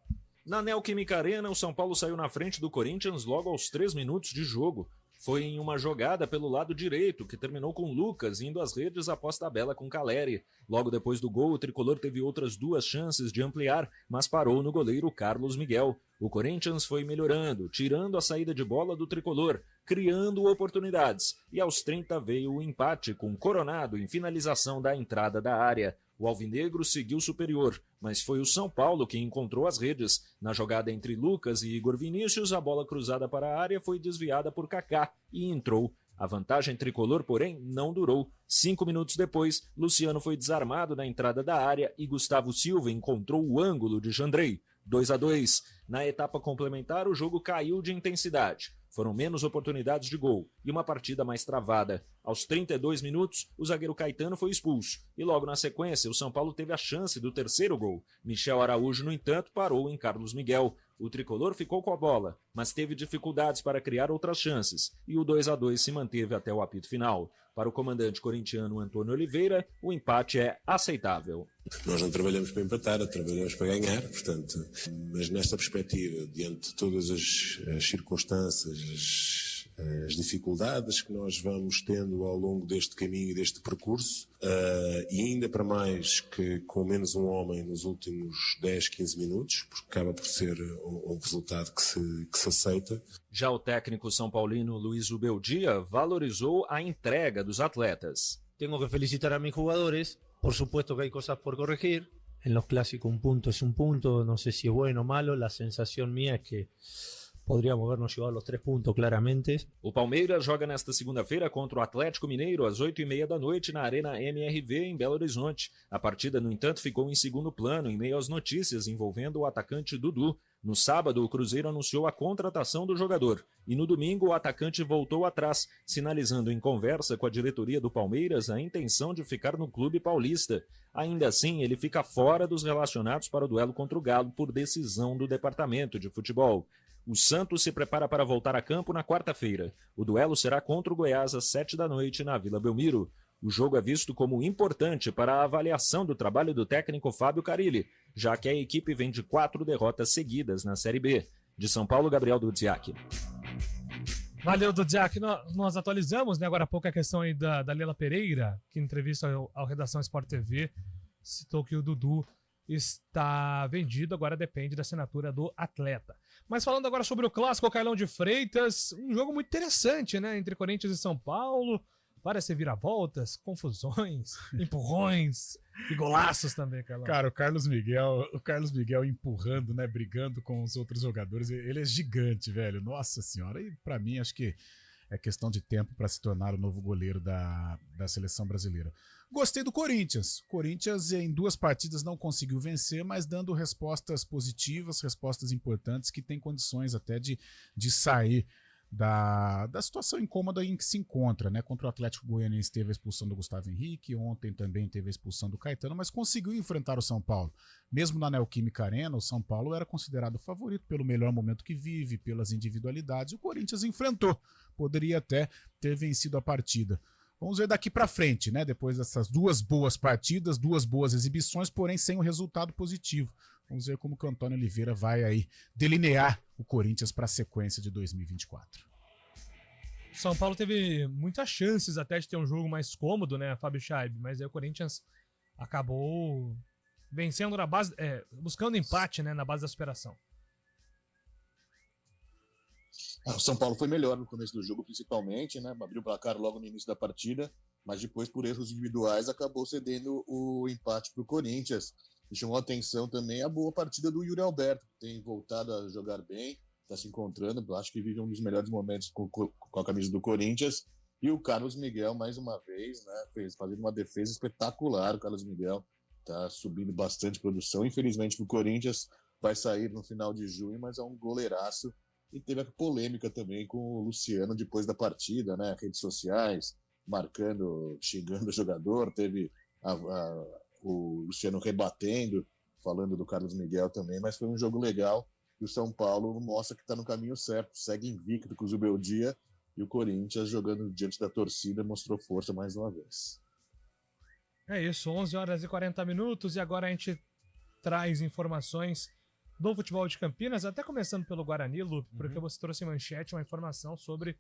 Na Neoquímica Arena, o São Paulo saiu na frente do Corinthians logo aos 3 minutos de jogo. foi em uma jogada pelo lado direito, que terminou com Lucas indo às redes após tabela com Caleri. Logo depois do gol, o tricolor teve outras 2 chances de ampliar, mas parou no goleiro Carlos Miguel. O Corinthians foi melhorando, tirando a saída de bola do tricolor, criando oportunidades. E aos 30 veio o empate com Coronado em finalização da entrada da área. O alvinegro seguiu superior, mas foi o São Paulo que encontrou as redes. Na jogada entre Lucas e Igor Vinícius, a bola cruzada para a área foi desviada por Kaká e entrou. A vantagem tricolor, porém, não durou. 5 minutos depois, Luciano foi desarmado na entrada da área e Gustavo Silva encontrou o ângulo de Jandrei. 2-2. Na etapa complementar, o jogo caiu de intensidade. Foram menos oportunidades de gol e uma partida mais travada. Aos 32 minutos, o zagueiro Caetano foi expulso. E logo na sequência, o São Paulo teve a chance do terceiro gol. Michel Araújo, no entanto, parou em Carlos Miguel. O tricolor ficou com a bola, mas teve dificuldades para criar outras chances. E o 2-2 se manteve até o apito final. Para o comandante corintiano Antônio Oliveira, o empate é aceitável. Nós não trabalhamos para empatar, trabalhamos para ganhar, portanto, mas nesta perspectiva, diante de todas as circunstâncias, as dificuldades que nós vamos tendo ao longo deste caminho e deste percurso, e ainda para mais que com menos um homem nos últimos 10, 15 minutos, porque acaba por ser um resultado que se aceita. Já o técnico são paulino Luiz Ubeldia valorizou a entrega dos atletas. Tengo que felicitar a mis jugadores, por supuesto que hay cosas por corregir. En los clásicos un punto es un punto, no sé si es bueno o malo, la sensación mía es que podríamos habernos llevado los 3 puntos claramente. O Palmeiras joga nesta segunda-feira contra o Atlético Mineiro às 8h30 da noite na Arena MRV em Belo Horizonte. A partida, no entanto, ficou em segundo plano em meio às notícias envolvendo o atacante Dudu. No sábado, o Cruzeiro anunciou a contratação do jogador e no domingo o atacante voltou atrás, sinalizando em conversa com a diretoria do Palmeiras a intenção de ficar no clube paulista. Ainda assim, ele fica fora dos relacionados para o duelo contra o Galo por decisão do departamento de futebol. O Santos se prepara para voltar a campo na quarta-feira. O duelo será contra o Goiás às 7 da noite na Vila Belmiro. O jogo é visto como importante para a avaliação do trabalho do técnico Fábio Carille, já que a equipe vem de 4 derrotas seguidas na Série B. De São Paulo, Gabriel Dudziak. Valeu, Dudziak. Nós atualizamos, né, agora há pouco a questão aí da Leila Pereira, que em entrevista ao Redação Sport TV citou que o Dudu está vendido, agora depende da assinatura do atleta. Mas falando agora sobre o clássico Carlão de Freitas, um jogo muito interessante, né, entre Corinthians e São Paulo. Várias reviravoltas, confusões, empurrões e golaços também, Carlão. Cara, o Carlos Miguel empurrando, né, brigando com os outros jogadores, ele é gigante, velho. Nossa senhora, e pra mim acho que é questão de tempo para se tornar o novo goleiro da seleção brasileira. Gostei do Corinthians. O Corinthians em 2 partidas não conseguiu vencer, mas dando respostas positivas, respostas importantes, que tem condições até de sair da situação incômoda em que se encontra, né? Contra o Atlético Goianiense teve a expulsão do Gustavo Henrique, ontem também teve a expulsão do Caetano, mas conseguiu enfrentar o São Paulo. Mesmo na Neoquímica Arena, o São Paulo era considerado favorito pelo melhor momento que vive, pelas individualidades. O Corinthians enfrentou, poderia até ter vencido a partida. Vamos ver daqui para frente, né? Depois dessas 2 boas partidas, 2 boas exibições, porém sem um resultado positivo. Vamos ver como que o Antônio Oliveira vai aí delinear o Corinthians para a sequência de 2024. São Paulo teve muitas chances até de ter um jogo mais cômodo, né, Fábio Chaib, mas aí o Corinthians acabou vencendo na base, buscando empate, né, na base da superação. O São Paulo foi melhor no começo do jogo, principalmente, né? Abriu o placar logo no início da partida, mas depois, por erros individuais, acabou cedendo o empate para o Corinthians. E chamou a atenção também a boa partida do Yuri Alberto, que tem voltado a jogar bem, está se encontrando, acho que vive um dos melhores momentos com a camisa do Corinthians. E o Carlos Miguel, mais uma vez, né, fazendo uma defesa espetacular. O Carlos Miguel está subindo bastante produção. Infelizmente, para o Corinthians, vai sair no final de junho, mas é um goleiraço. E teve a polêmica também com o Luciano depois da partida, né? Redes sociais, marcando, xingando o jogador. Teve o Luciano rebatendo, falando do Carlos Miguel também. Mas foi um jogo legal. E o São Paulo mostra que está no caminho certo. Segue invicto com o Zubeldia. E o Corinthians, jogando diante da torcida, mostrou força mais uma vez. É isso, 11h40. E agora a gente traz informações do futebol de Campinas, até começando pelo Guarani, Lupe, porque você trouxe em manchete uma informação sobre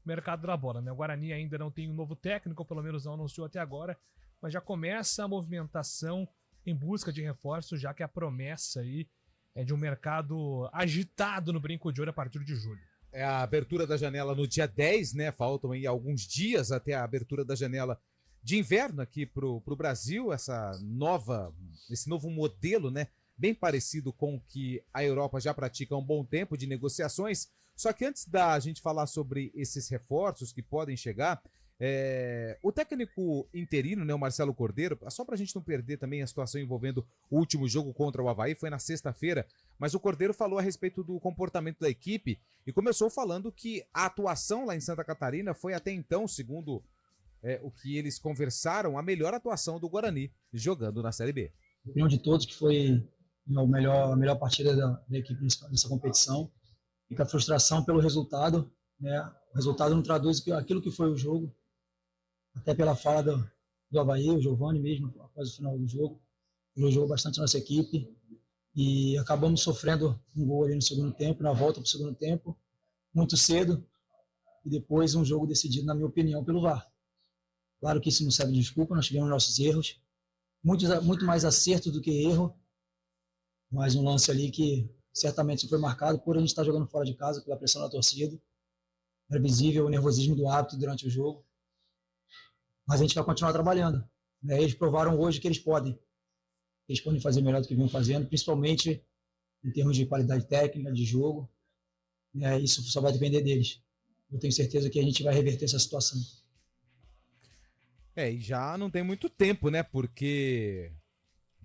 mercado da bola, né? O Guarani ainda não tem um novo técnico, pelo menos não anunciou até agora, mas já começa a movimentação em busca de reforço, já que a promessa aí é de um mercado agitado no Brinco de Ouro a partir de julho. É a abertura da janela no dia 10, né? Faltam aí alguns dias até a abertura da janela de inverno aqui pro Brasil, esse novo modelo, né? Bem parecido com o que a Europa já pratica há um bom tempo de negociações. Só que antes da gente falar sobre esses reforços que podem chegar, o técnico interino, né, o Marcelo Cordeiro, só pra gente não perder também a situação envolvendo o último jogo contra o Avaí, foi na sexta-feira, mas o Cordeiro falou a respeito do comportamento da equipe e começou falando que a atuação lá em Santa Catarina foi até então, segundo o que eles conversaram, a melhor atuação do Guarani jogando na Série B. A opinião de todos que foi a melhor partida da equipe nessa competição. Fica a frustração pelo resultado, né? O resultado não traduz aquilo que foi o jogo, até pela fala do Avaí, o Giovani mesmo, após o final do jogo. Elogiou bastante a nossa equipe e acabamos sofrendo um gol ali no segundo tempo, na volta para o segundo tempo, muito cedo, e depois um jogo decidido, na minha opinião, pelo VAR. Claro que isso não serve de desculpa, nós tivemos nossos erros, muito mais acerto do que erro, mas um lance ali que certamente foi marcado por a gente estar jogando fora de casa, pela pressão da torcida. Era visível o nervosismo do árbitro durante o jogo. Mas a gente vai continuar trabalhando, né? Eles provaram hoje que eles podem fazer melhor do que vinham fazendo, principalmente em termos de qualidade técnica, de jogo. Isso só vai depender deles. Eu tenho certeza que a gente vai reverter essa situação. E já não tem muito tempo, né? Porque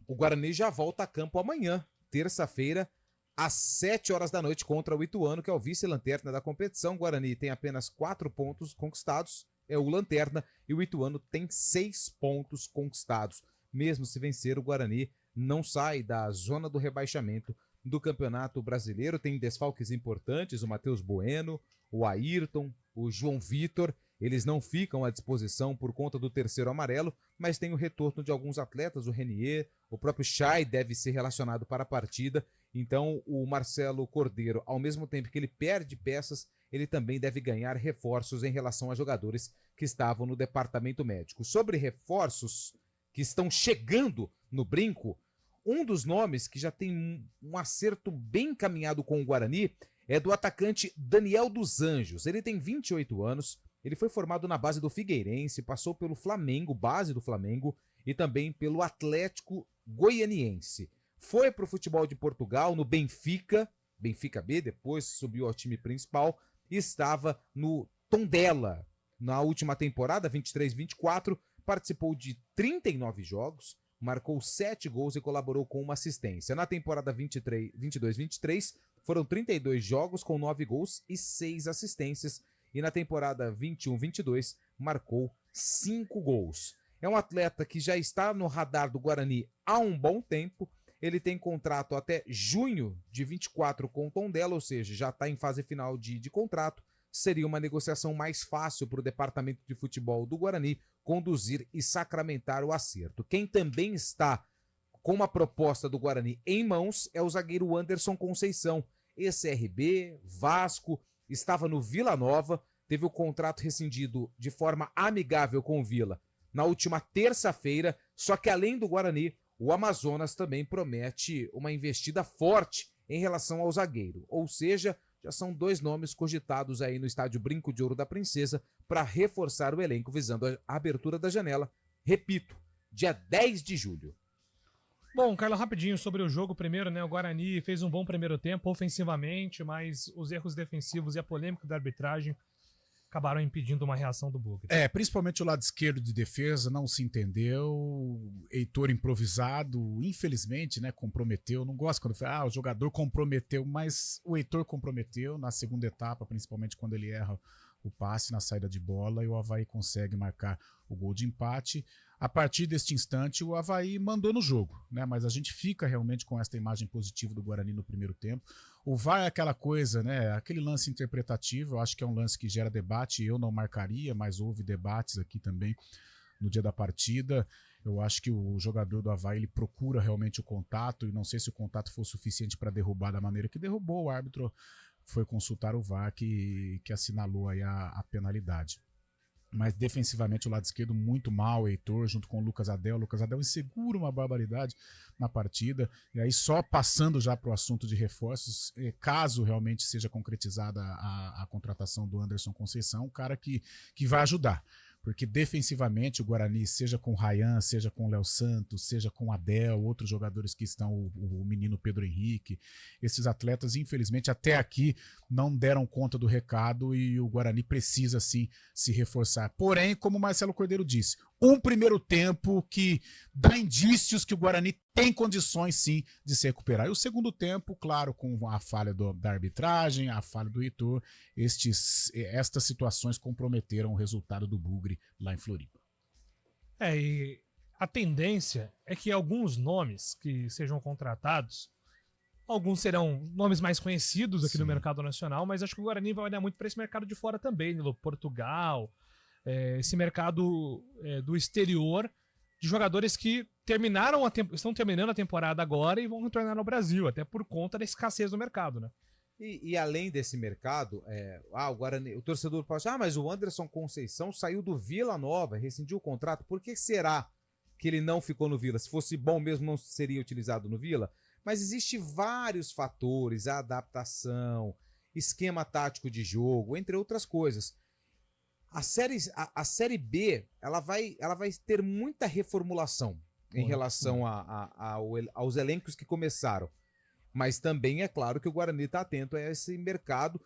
o Guarani já volta a campo amanhã, terça-feira, às 7 horas da noite, contra o Ituano, que é o vice-lanterna da competição. O Guarani tem apenas 4 pontos conquistados, é o lanterna, e o Ituano tem 6 pontos conquistados. Mesmo se vencer, o Guarani não sai da zona do rebaixamento do Campeonato Brasileiro. Tem desfalques importantes, o Matheus Bueno, o Ayrton, o João Vitor. Eles não ficam à disposição por conta do terceiro amarelo, mas tem o retorno de alguns atletas, o Renier, o próprio Chay deve ser relacionado para a partida. Então o Marcelo Cordeiro, ao mesmo tempo que ele perde peças, ele também deve ganhar reforços em relação a jogadores que estavam no departamento médico. Sobre reforços que estão chegando no Brinco, um dos nomes que já tem um acerto bem encaminhado com o Guarani é do atacante Daniel dos Anjos. Ele tem 28 anos, ele foi formado na base do Figueirense, passou pelo Flamengo, base do Flamengo, e também pelo Atlético Goianiense. Foi para o futebol de Portugal, no Benfica B, depois subiu ao time principal, e estava no Tondela. Na última temporada, 23-24, participou de 39 jogos, marcou 7 gols e colaborou com uma assistência. Na temporada 22-23, foram 32 jogos com 9 gols e 6 assistências, e na temporada 21-22 marcou 5 gols. É um atleta que já está no radar do Guarani há um bom tempo. Ele tem contrato até junho de 24 com o Tondela, ou seja, já está em fase final de contrato. Seria uma negociação mais fácil para o departamento de futebol do Guarani conduzir e sacramentar o acerto. Quem também está com uma proposta do Guarani em mãos é o zagueiro Anderson Conceição, ex-CRB, Vasco, estava no Vila Nova, teve o contrato rescindido de forma amigável com o Vila na última terça-feira, só que além do Guarani, o Amazonas também promete uma investida forte em relação ao zagueiro, ou seja, já são 2 nomes cogitados aí no estádio Brinco de Ouro da Princesa para reforçar o elenco visando a abertura da janela, repito, dia 10 de julho. Bom, Carlos, rapidinho sobre o jogo primeiro, né? O Guarani fez um bom primeiro tempo ofensivamente, mas os erros defensivos e a polêmica da arbitragem acabaram impedindo uma reação do Bugre. Principalmente o lado esquerdo de defesa não se entendeu, Heitor improvisado, infelizmente, né, comprometeu, não gosto quando fala, o jogador comprometeu, mas o Heitor comprometeu na segunda etapa, principalmente quando ele erra o passe na saída de bola e o Avaí consegue marcar o gol de empate. A partir deste instante, o Avaí mandou no jogo, né? Mas a gente fica realmente com esta imagem positiva do Guarani no primeiro tempo. O VAR é aquela coisa, né? Aquele lance interpretativo, eu acho que é um lance que gera debate, eu não marcaria, mas houve debates aqui também no dia da partida. Eu acho que o jogador do Avaí ele procura realmente o contato, e não sei se o contato foi suficiente para derrubar da maneira que derrubou. O árbitro foi consultar o VAR que assinalou aí a penalidade. Mas defensivamente o lado esquerdo muito mal, o Heitor junto com o Lucas Adel. O Lucas Adel insegura uma barbaridade na partida. E aí só passando já para o assunto de reforços, caso realmente seja concretizada a contratação do Anderson Conceição, um cara que vai ajudar. Porque defensivamente o Guarani, seja com o Ryan, seja com o Léo Santos, seja com o Adel, outros jogadores que estão, o menino Pedro Henrique, esses atletas, infelizmente, até aqui não deram conta do recado e o Guarani precisa, sim, se reforçar. Porém, como o Marcelo Cordeiro disse, um primeiro tempo que dá indícios que o Guarani tem condições, sim, de se recuperar. E o segundo tempo, claro, com a falha da arbitragem, a falha do Heitor, estas situações comprometeram o resultado do Bugre lá em Floripa. E a tendência é que alguns nomes que sejam contratados, alguns serão nomes mais conhecidos aqui no mercado nacional, mas acho que o Guarani vai olhar muito para esse mercado de fora também, no Portugal, esse mercado do exterior, de jogadores que estão terminando a temporada agora e vão retornar ao Brasil, até por conta da escassez do mercado, né? E além desse mercado, o Guarani, o torcedor pode achar, mas o Anderson Conceição saiu do Vila Nova, rescindiu o contrato, por que será que ele não ficou no Vila? Se fosse bom mesmo, não seria utilizado no Vila? Mas existe vários fatores, a adaptação, esquema tático de jogo, entre outras coisas. A série B, ela vai ter muita reformulação em relação aos elencos que começaram. Mas também é claro que o Guarani está atento a esse mercado.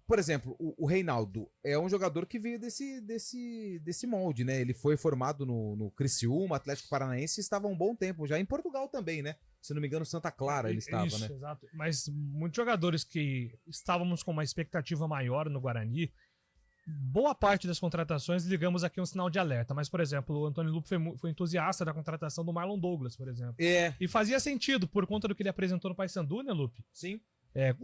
Por exemplo, o Reinaldo é um jogador que veio desse molde, né? Ele foi formado no Criciúma, Atlético Paranaense, e estava há um bom tempo já em Portugal também, né? Se não me engano, Santa Clara ele estava, isso, né? Exato. Mas muitos jogadores que estávamos com uma expectativa maior no Guarani, boa parte das contratações ligamos aqui um sinal de alerta. Mas, por exemplo, o Antônio Lupo foi entusiasta da contratação do Marlon Douglas, por exemplo. E fazia sentido por conta do que ele apresentou no Paysandu, né, Lupe? Sim. É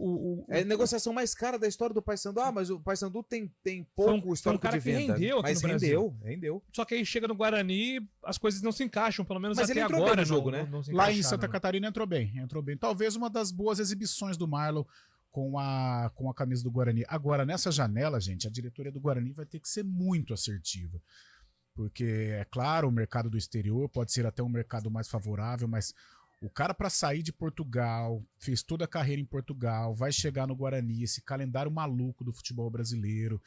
a negociação mais cara da história do Paysandu. Mas o Paysandu tem pouco histórico de venda. Rendeu aqui mas no Brasil. rendeu. Só que aí chega no Guarani, as coisas não se encaixam, pelo menos mas até ele entrou agora. Bem no jogo, né? Lá em Santa Catarina entrou bem. Talvez uma das boas exibições do Marlon com a camisa do Guarani. Agora, nessa janela, gente, a diretoria do Guarani vai ter que ser muito assertiva. Porque, é claro, o mercado do exterior pode ser até um mercado mais favorável, mas o cara, para sair de Portugal, fez toda a carreira em Portugal, vai chegar no Guarani, esse calendário maluco do futebol brasileiro,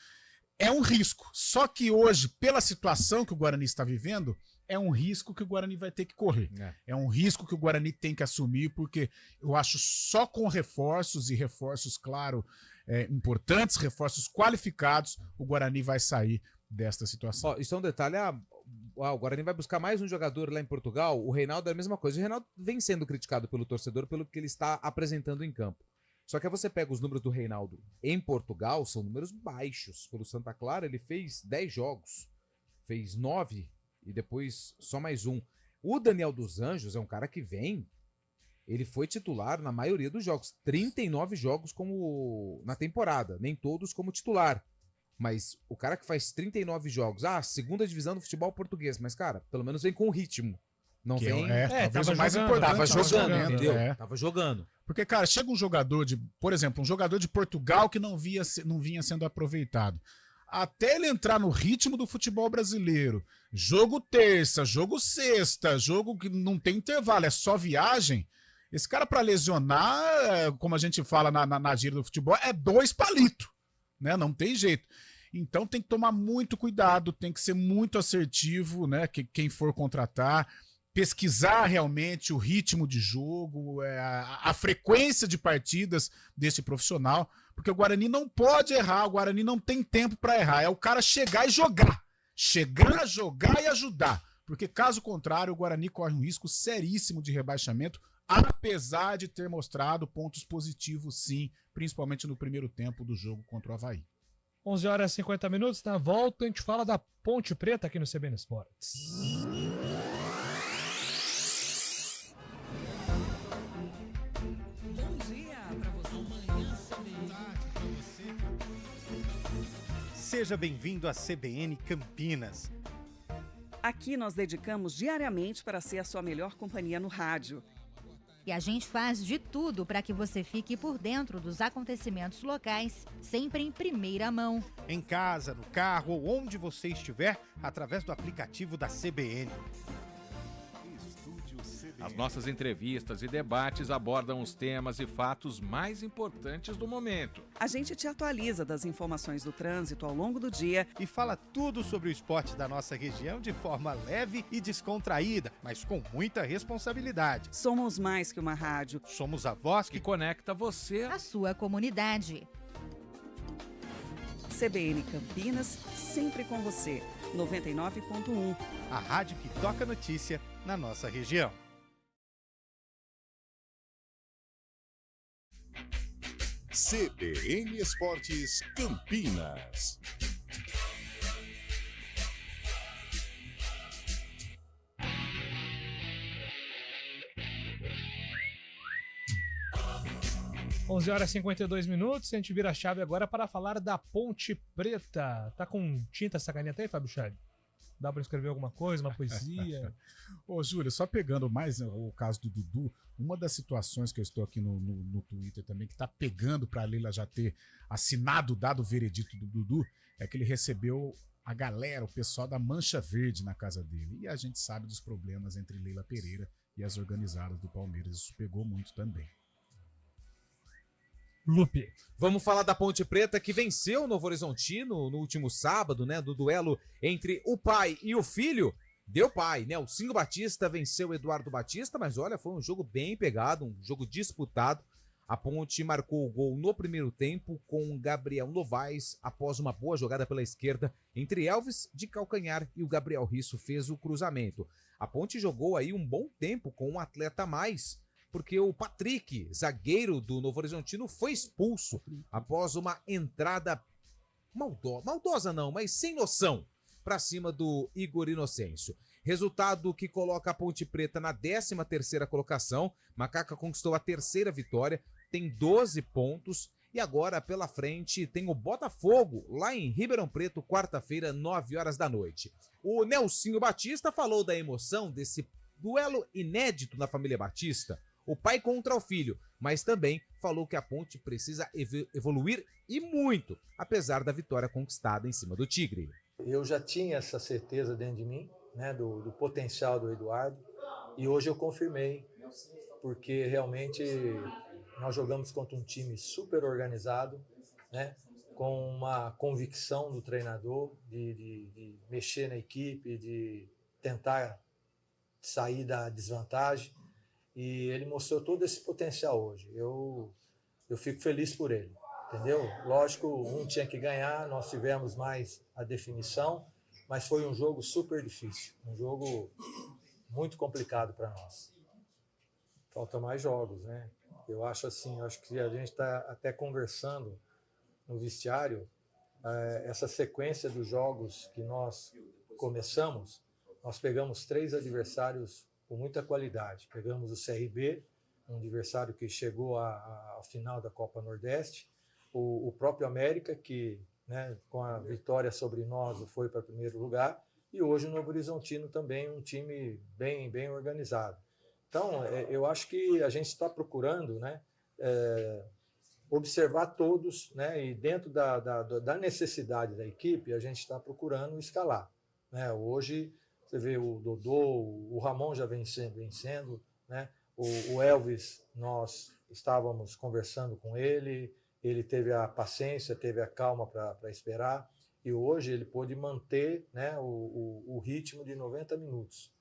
é um risco. Só que hoje, pela situação que o Guarani está vivendo, é um risco que o Guarani vai ter que correr. É um risco que o Guarani tem que assumir, porque eu acho só com reforços, e reforços, claro, importantes, reforços qualificados, o Guarani vai sair desta situação. Isso é um detalhe, o Guarani vai buscar mais um jogador lá em Portugal, o Reinaldo é a mesma coisa. O Reinaldo vem sendo criticado pelo torcedor pelo que ele está apresentando em campo. Só que aí você pega os números do Reinaldo em Portugal, são números baixos. Pelo Santa Clara ele fez 10 jogos, fez 9 e depois só mais um. O Daniel dos Anjos é um cara que ele foi titular na maioria dos jogos, 39 jogos na temporada, nem todos como titular. Mas o cara que faz 39 jogos, segunda divisão do futebol português, mas, cara, pelo menos vem com ritmo. Não vem. Talvez o mais importante. Tava jogando, entendeu? Tava jogando. Porque, cara, chega um jogador por exemplo, um jogador de Portugal que não vinha sendo aproveitado. Até ele entrar no ritmo do futebol brasileiro, jogo terça, jogo sexta, jogo que não tem intervalo, é só viagem. Esse cara, pra lesionar, como a gente fala na gíria do futebol, é 2 palitos. Né? Não tem jeito. Então tem que tomar muito cuidado, tem que ser muito assertivo, né? Quem for contratar, pesquisar realmente o ritmo de jogo, a frequência de partidas desse profissional, porque o Guarani não pode errar, o Guarani não tem tempo para errar, é o cara chegar e jogar, jogar e ajudar, porque caso contrário o Guarani corre um risco seríssimo de rebaixamento, apesar de ter mostrado pontos positivos sim, principalmente no primeiro tempo do jogo contra o Avaí. 11h50, na volta a gente fala da Ponte Preta aqui no CBN Esportes. Bom dia pra você. Seja bem-vindo à CBN Campinas. Aqui nós dedicamos diariamente para ser a sua melhor companhia no rádio. E a gente faz de tudo para que você fique por dentro dos acontecimentos locais, sempre em primeira mão. Em casa, no carro ou onde você estiver, através do aplicativo da CBN. As nossas entrevistas e debates abordam os temas e fatos mais importantes do momento. A gente te atualiza das informações do trânsito ao longo do dia e fala tudo sobre o esporte da nossa região de forma leve e descontraída, mas com muita responsabilidade. Somos mais que uma rádio. Somos a voz que conecta você à sua comunidade. CBN Campinas, sempre com você. 99.1. A rádio que toca notícia na nossa região. CBN Esportes Campinas. Onze horas e 52 minutos, a gente vira a chave agora para falar da Ponte Preta. Tá com tinta essa caneta aí, Fábio Chave? Dá para escrever alguma coisa, uma poesia? Ô, Júlio, só pegando mais o caso do Dudu, uma das situações que eu estou aqui no Twitter também, que está pegando para a Leila já ter dado o veredito do Dudu, é que ele recebeu a galera, o pessoal da Mancha Verde na casa dele. E a gente sabe dos problemas entre Leila Pereira e as organizadas do Palmeiras. Isso pegou muito também. Lupe. Vamos falar da Ponte Preta, que venceu o Novo Horizontino no último sábado, né? Do duelo entre o pai e o filho. Deu pai, né? O Cinco Batista venceu o Eduardo Batista, mas olha, foi um jogo bem pegado, um jogo disputado. A Ponte marcou o gol no primeiro tempo com Gabriel Novaes, após uma boa jogada pela esquerda entre Elvis de calcanhar e o Gabriel Risso fez o cruzamento. A Ponte jogou aí um bom tempo com um atleta a mais, porque o Patrick, zagueiro do Novo Horizontino, foi expulso após uma entrada maldosa não, mas sem noção, para cima do Igor Inocêncio. Resultado que coloca a Ponte Preta na 13ª colocação. Macaca conquistou a 3ª vitória, tem 12 pontos e agora pela frente tem o Botafogo lá em Ribeirão Preto, quarta-feira, 9 horas da noite. O Nelsinho Batista falou da emoção desse duelo inédito na família Batista, o pai contra o filho, mas também falou que a Ponte precisa evoluir e muito, apesar da vitória conquistada em cima do Tigre. Eu já tinha essa certeza dentro de mim, né, do potencial do Eduardo, e hoje eu confirmei, porque realmente nós jogamos contra um time super organizado, né, com uma convicção do treinador de mexer na equipe, de tentar sair da desvantagem. E ele mostrou todo esse potencial hoje. Eu fico feliz por ele, entendeu? Lógico, um tinha que ganhar, nós tivemos mais a definição, mas foi um jogo super difícil, um jogo muito complicado para nós. Faltam mais jogos, né? Eu acho assim, acho que a gente está até conversando no vestiário, essa sequência dos jogos que nós começamos, nós pegamos 3 adversários com muita qualidade. Pegamos o CRB, um adversário que chegou à final da Copa Nordeste, o próprio América, que, né, com a vitória sobre nós foi para primeiro lugar, e hoje o Novo Horizontino também, um time bem organizado. Então, eu acho que a gente está procurando, né, observar todos, né, e dentro da necessidade da equipe, a gente está procurando escalar, né? Hoje, você vê o Dodô, o Ramon já vem vencendo, né? O Elvis, nós estávamos conversando com ele, ele teve a paciência, teve a calma para esperar, e hoje ele pôde manter, né, o ritmo de 90 minutos,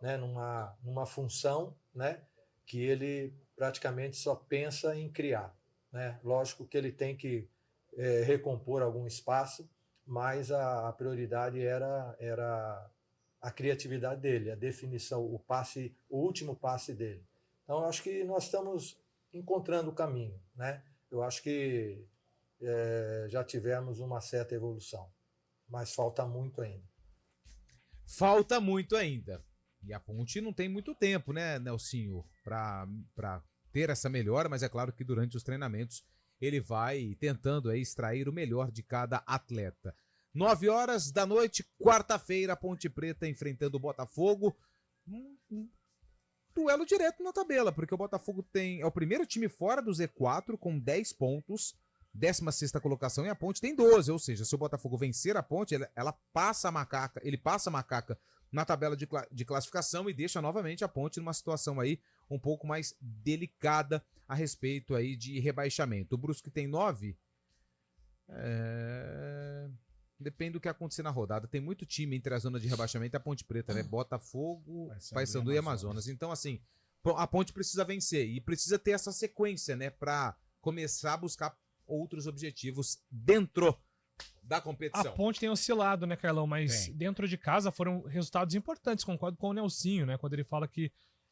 né, numa função, né, que ele praticamente só pensa em criar, né? Lógico que ele tem que recompor algum espaço, mas a prioridade era a criatividade dele, a definição, o último passe dele. Então, eu acho que nós estamos encontrando o caminho, né? Eu acho que já tivemos uma certa evolução, mas falta muito ainda. Falta muito ainda. E a Ponte não tem muito tempo, né, Nelsinho, para ter essa melhora, mas é claro que durante os treinamentos ele vai tentando extrair o melhor de cada atleta. 9 horas da noite, quarta-feira, Ponte Preta enfrentando o Botafogo. duelo direto na tabela, porque o Botafogo é o primeiro time fora do Z4 com 10 pontos, 16ª colocação, e a Ponte tem 12, ou seja, se o Botafogo vencer a Ponte, ele passa a Macaca na tabela de classificação e deixa novamente a Ponte numa situação aí um pouco mais delicada a respeito aí de rebaixamento. O Brusque tem 9, depende do que acontecer na rodada. Tem muito time entre a zona de rebaixamento e a Ponte Preta, né? Botafogo, Paysandu e Amazonas. Então, assim, a Ponte precisa vencer e precisa ter essa sequência, né? Pra começar a buscar outros objetivos dentro da competição. A Ponte tem oscilado, né, Carlão? Mas dentro de casa foram resultados importantes. Concordo com o Nelsinho, né? Quando ele fala que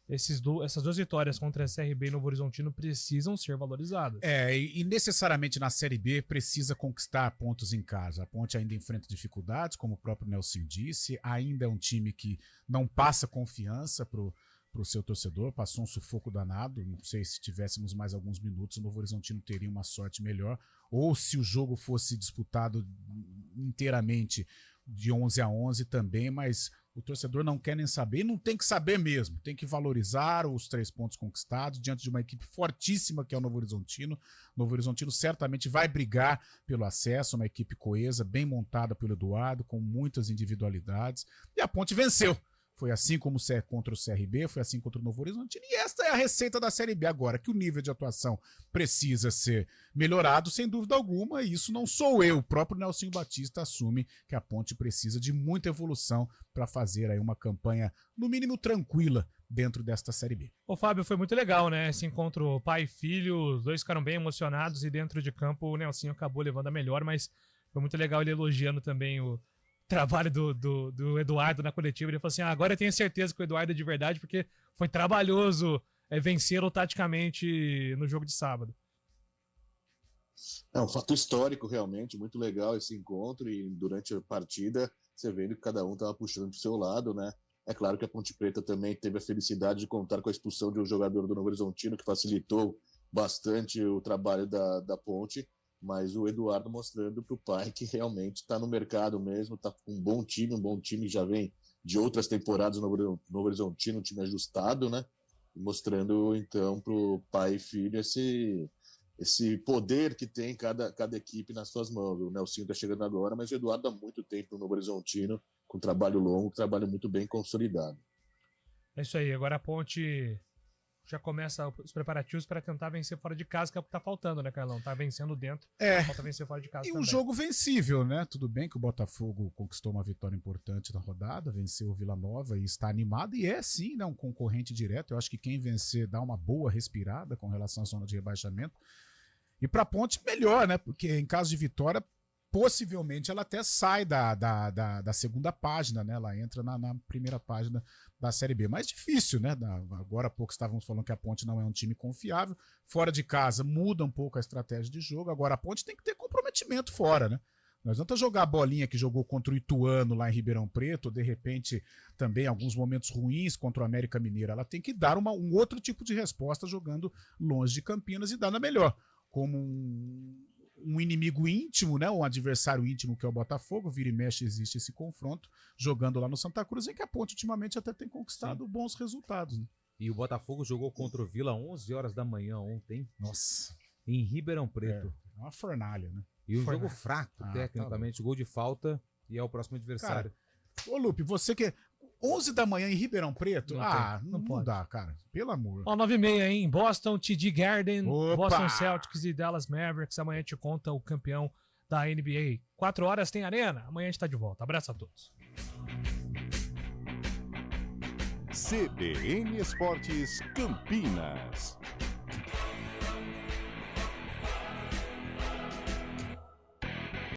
essas 2 vitórias contra a CRB e Novo Horizontino precisam ser valorizadas. E necessariamente na Série B precisa conquistar pontos em casa. A Ponte ainda enfrenta dificuldades, como o próprio Nelson disse, ainda é um time que não passa confiança pro seu torcedor, passou um sufoco danado. Não sei se tivéssemos mais alguns minutos, o Novo Horizontino teria uma sorte melhor, ou se o jogo fosse disputado inteiramente de 11-11 também, mas o torcedor não quer nem saber, e não tem que saber mesmo, tem que valorizar os 3 pontos conquistados diante de uma equipe fortíssima que é o Novo Horizontino. O Novo Horizontino certamente vai brigar pelo acesso, uma equipe coesa, bem montada pelo Eduardo, com muitas individualidades, e a Ponte venceu. Foi assim como contra o CRB, foi assim contra o Novo Horizontino, e esta é a receita da Série B agora, que o nível de atuação precisa ser melhorado, sem dúvida alguma, e isso não sou eu, o próprio Nelsinho Batista assume que a Ponte precisa de muita evolução para fazer aí uma campanha, no mínimo, tranquila dentro desta Série B. Ô Fábio, foi muito legal, né, esse encontro pai e filho, os dois ficaram bem emocionados, e dentro de campo o Nelsinho acabou levando a melhor, mas foi muito legal ele elogiando também o trabalho do Eduardo na coletiva. Ele falou assim, agora eu tenho certeza que o Eduardo é de verdade, porque foi trabalhoso vencê-lo taticamente no jogo de sábado. É um fato histórico, realmente, muito legal esse encontro, e durante a partida, você vendo que cada um estava puxando para o seu lado, né? É claro que a Ponte Preta também teve a felicidade de contar com a expulsão de um jogador do Novo Horizontino, que facilitou bastante o trabalho da Ponte, mas o Eduardo mostrando para o pai que realmente está no mercado mesmo, está com um bom time já vem de outras temporadas no Novo Horizontino, um time ajustado, né? Mostrando então para o pai e filho esse poder que tem cada equipe nas suas mãos. O Nelsinho está chegando agora, mas o Eduardo há muito tempo no Novo Horizontino, com trabalho longo, trabalho muito bem consolidado. É isso aí, agora a Ponte já começa os preparativos para tentar vencer fora de casa, que é o que tá faltando, né, Carlão? Tá vencendo dentro, falta vencer fora de casa e também. Um jogo vencível, né? Tudo bem que o Botafogo conquistou uma vitória importante na rodada, venceu o Vila Nova e está animado, e é sim, né, um concorrente direto. Eu acho que quem vencer dá uma boa respirada com relação à zona de rebaixamento. E para a Ponte, melhor, né? Porque em caso de vitória, possivelmente ela até sai da segunda página, né? Ela entra na primeira página da Série B. Mais difícil, né? Agora há pouco estávamos falando que a Ponte não é um time confiável. Fora de casa muda um pouco a estratégia de jogo. Agora a Ponte tem que ter comprometimento fora, né? Não adianta jogar a bolinha que jogou contra o Ituano lá em Ribeirão Preto, ou de repente também alguns momentos ruins contra o América Mineiro. Ela tem que dar um outro tipo de resposta jogando longe de Campinas e dar na melhor. Como um inimigo íntimo, né? Um adversário íntimo que é o Botafogo, vira e mexe existe esse confronto, jogando lá no Santa Cruz, em que a Ponte ultimamente até tem conquistado bons resultados. Né? E o Botafogo jogou contra o Vila 11 horas da manhã ontem. Nossa. Em Ribeirão Preto. É uma fornalha, né? E um jogo fraco, tecnicamente, tá, gol de falta, e é o próximo adversário. Cara, ô Lupe, você que 11 da manhã em Ribeirão Preto? Não dá, cara. Pelo amor. Ó, 9h30, hein? Boston, TD Garden, Boston Celtics e Dallas Mavericks. Amanhã te conta o campeão da NBA. 4 horas tem arena. Amanhã a gente tá de volta. Abraço a todos. CBN Esportes Campinas.